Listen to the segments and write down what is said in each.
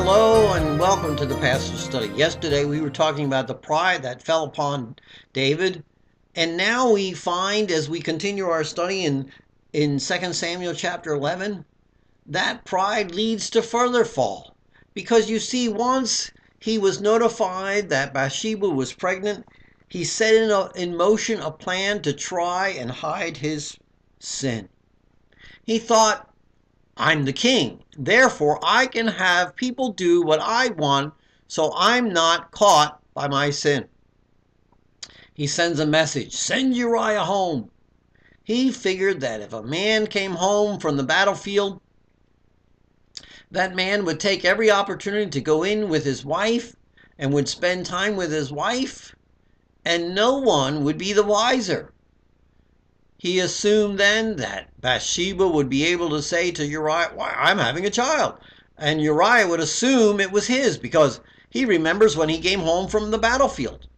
Hello and welcome to the Pastor's Study. Yesterday we were talking about the pride that fell upon David, and now we find as we continue our study in 2 Samuel chapter 11, that pride leads to further fall. Because you see, once he was notified that Bathsheba was pregnant, he set in motion a plan to try and hide his sin. He thought, I'm the king. Therefore, I can have people do what I want so I'm not caught by my sin. He sends a message, send Uriah home. He figured that if a man came home from the battlefield, that man would take every opportunity to go in with his wife and would spend time with his wife, and no one would be the wiser. He assumed then that Bathsheba would be able to say to Uriah, why, I'm having a child. And Uriah would assume it was his because he remembers when he came home from the battlefield.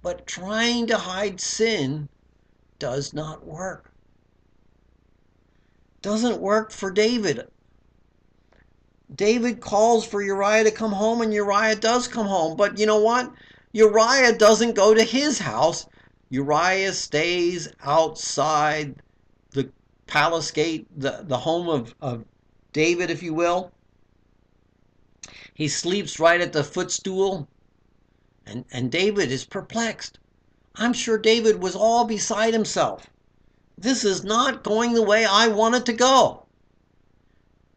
But trying to hide sin does not work. Doesn't work for David. David calls for Uriah to come home, and Uriah does come home. But you know what? Uriah doesn't go to his house. Uriah stays outside the palace gate, the home of David, if you will. He sleeps right at the footstool, and David is perplexed. I'm sure David was all beside himself. This is not going the way I want it to go.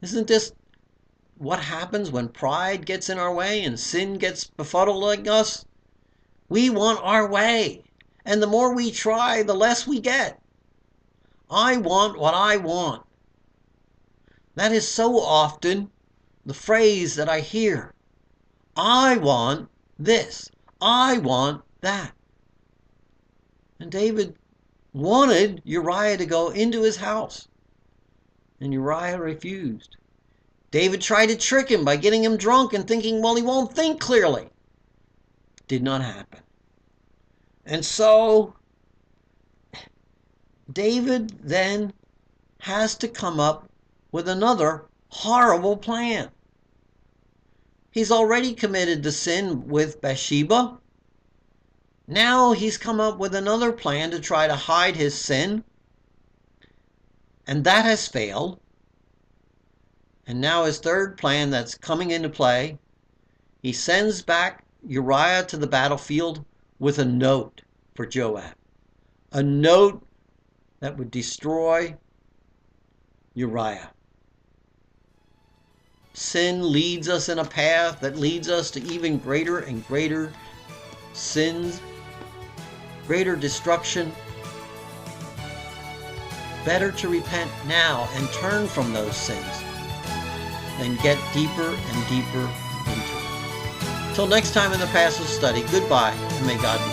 Isn't this what happens when pride gets in our way and sin gets befuddling us? We want our way. And the more we try, the less we get. I want what I want. That is so often the phrase that I hear. I want this. I want that. And David wanted Uriah to go into his house, and Uriah refused. David tried to trick him by getting him drunk and thinking, well, he won't think clearly. Did not happen. And so David then has to come up with another horrible plan. He's already committed the sin with Bathsheba. Now he's come up with another plan to try to hide his sin. And that has failed. And now his third plan that's coming into play, he sends back Uriah to the battlefield with a note for Joab. A note that would destroy Uriah. Sin leads us in a path that leads us to even greater and greater sins, greater destruction. Better to repent now and turn from those sins than get deeper and deeper into it. Till next time in the Pastor's Study, goodbye, and may God bless.